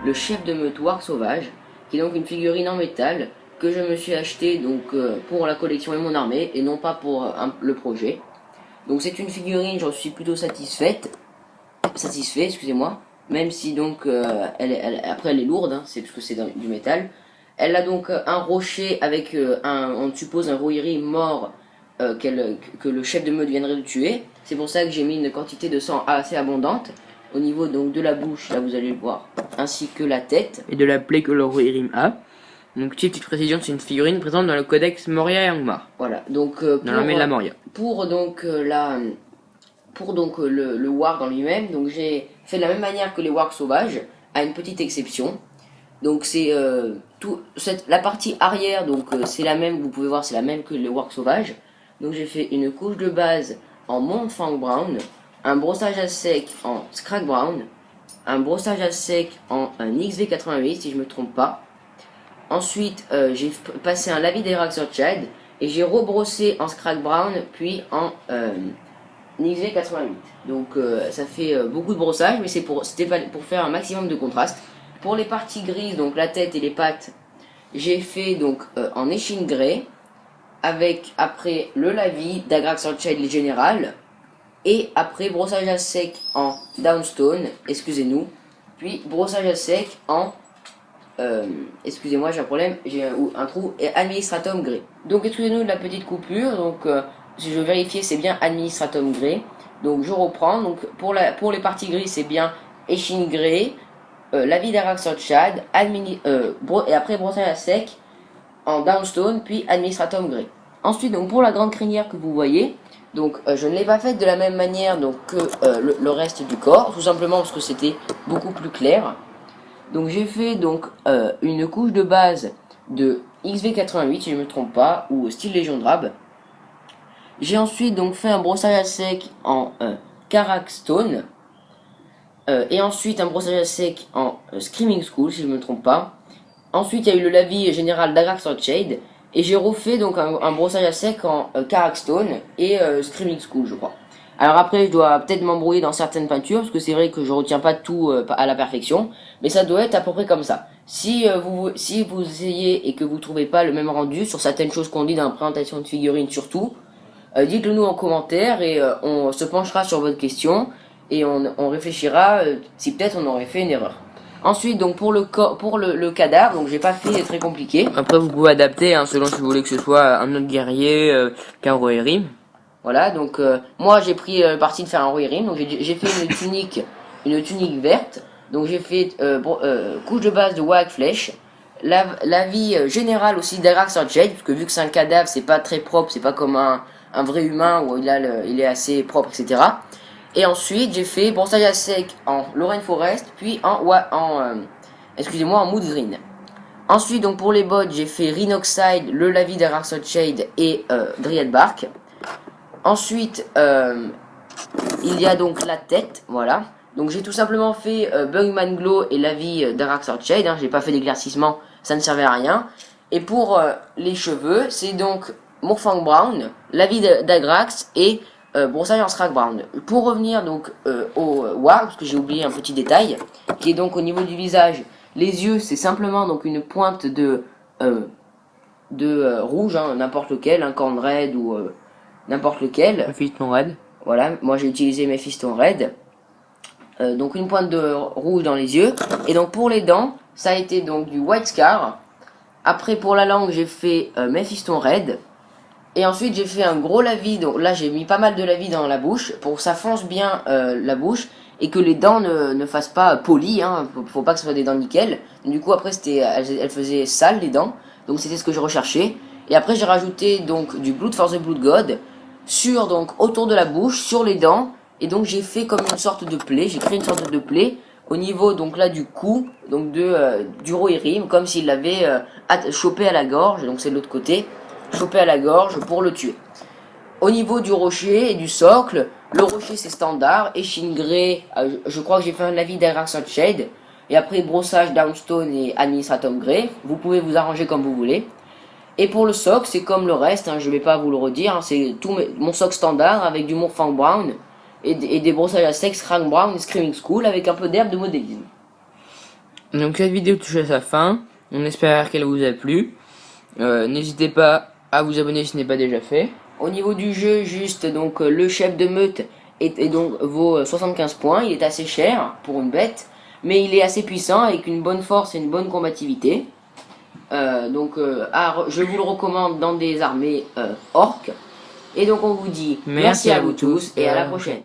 le chef de meute Warg Sauvage, qui est donc une figurine en métal que je me suis acheté donc pour la collection et mon armée et non pas pour le projet. Donc c'est une figurine, j'en suis plutôt satisfait, excusez-moi, même si donc après elle est lourde, hein, c'est parce que c'est du métal. Elle a donc un rocher avec on suppose un Rohirrim mort que le chef de meute viendrait de tuer. C'est pour ça que j'ai mis une quantité de sang assez abondante au niveau donc de la bouche, là vous allez le voir, ainsi que la tête et de la plaie que le Rohirrim a. Donc petite précision, c'est une figurine présente dans le codex Moria et Angmar. Voilà, donc dans l'armée de la Moria. Pour donc le warg en lui-même, donc j'ai fait de la même manière que les wargs sauvages, à une petite exception. Donc c'est la partie arrière, donc c'est la même, vous pouvez voir, c'est la même que les wargs sauvages. Donc j'ai fait une couche de base en Montfang Brown, un brossage à sec en Scrag Brown, un brossage à sec en XV88 si je me trompe pas. Ensuite j'ai passé un lavis d'Erax Chad et j'ai rebrossé en Scrag Brown puis en XV88. Donc ça fait beaucoup de brossage, mais c'était pour faire un maximum de contraste. Pour les parties grises, donc la tête et les pattes, j'ai fait donc en échine grey, avec après le lavis d'Agrax Orchid général, et après brossage à sec en downstone, excusez-nous, puis brossage à sec en excusez-moi, j'ai un problème, j'ai un trou, et administratum grey. Donc excusez-nous de la petite coupure, donc si je vérifier, c'est bien administratum grey. Donc je reprends, donc pour les parties grises, c'est bien échine grey, lavis d'Arax Orchid, et après brossage à sec en downstone, puis administratum grey. Ensuite, donc pour la grande crinière que vous voyez, donc je ne l'ai pas faite de la même manière donc, que le reste du corps, tout simplement parce que c'était beaucoup plus clair. Donc j'ai fait donc une couche de base de XV88 si je ne me trompe pas, ou style Légion Drab. J'ai ensuite donc fait un brossage à sec en Karak Stone, et ensuite un brossage à sec en Screaming School si je ne me trompe pas. Ensuite il y a eu le lavis général d'Agrax Shade, et j'ai refait donc un brossage à sec en Karak Stone et Screaming School je crois. Alors après je dois peut-être m'embrouiller dans certaines peintures, parce que c'est vrai que je retiens pas tout à la perfection, mais ça doit être à peu près comme ça. Si vous essayez et que vous trouvez pas le même rendu sur certaines choses qu'on dit dans la présentation de figurines surtout, dites-le nous en commentaire et on se penchera sur votre question et on réfléchira si peut-être on aurait fait une erreur. Ensuite donc pour le cadavre, donc j'ai pas fait très compliqué. Après vous pouvez adapter hein, selon si vous voulez que ce soit un autre guerrier qu'un Rohirrim. Voilà, donc moi j'ai pris le parti de faire un Rohirrim, donc j'ai fait une tunique verte, donc j'ai fait couche de base de Warg Flèche, la vie générale aussi d'Agrax Orchid, parce que vu que c'est un cadavre, c'est pas très propre, c'est pas comme un vrai humain où il est assez propre, etc. Et ensuite j'ai fait brossage à sec en Lorraine Forest, puis en Mood Green. Ensuite donc pour les bottes j'ai fait Rhinoxide, le lavis d'Agrax Orchid et Dryad Bark. Ensuite, il y a donc la tête, voilà. Donc j'ai tout simplement fait Bugman Glow et la vie d'Arax Shade, hein, j'ai pas fait d'éclaircissement, ça ne servait à rien. Et pour les cheveux, c'est donc Morfang Brown, la vie d'Agrax et brossage en Scrag Brown. Pour revenir donc au Warg, parce que j'ai oublié un petit détail, qui est donc au niveau du visage, les yeux c'est simplement donc une pointe de rouge, hein, n'importe lequel, un corn red ou n'importe lequel. Mephiston Red. Voilà, moi j'ai utilisé Mephiston Red. Donc une pointe de rouge dans les yeux. Et donc pour les dents, ça a été donc du White Scar. Après pour la langue, j'ai fait Mephiston Red. Et ensuite j'ai fait un gros lavis. Donc là j'ai mis pas mal de lavis dans la bouche pour que ça fonce bien la bouche. Et que les dents ne fassent pas poli, hein, faut pas que ce soit des dents nickel. Du coup après elles faisaient sales les dents. Donc c'était ce que je recherchais. Et après j'ai rajouté donc du Blood for the Blood God autour de la bouche, sur les dents, et donc j'ai fait comme une sorte de plaie, j'ai créé une sorte de plaie au niveau donc là du cou, donc du Rohirrim, comme s'il l'avait chopé à la gorge, donc c'est de l'autre côté, chopé à la gorge pour le tuer. Au niveau du rocher et du socle, le rocher c'est standard, échine grey, je crois que j'ai fait un lavis d'Arax Shade, et après brossage downstone et administratum grey, vous pouvez vous arranger comme vous voulez. Et pour le socle, c'est comme le reste, hein, je vais pas vous le redire, hein, c'est tout mon socle standard avec du Morfang Brown et des brossages à sec Scrag Brown et Screaming School avec un peu d'herbe de modélisme. Donc cette vidéo touche à sa fin. On espère qu'elle vous a plu. N'hésitez pas à vous abonner si ce n'est pas déjà fait. Au niveau du jeu, juste donc le chef de meute et donc vaut 75 points. Il est assez cher pour une bête, mais il est assez puissant avec une bonne force et une bonne combativité. Je vous le recommande dans des armées orques. Et donc on vous dit merci à vous tous et à la prochaine.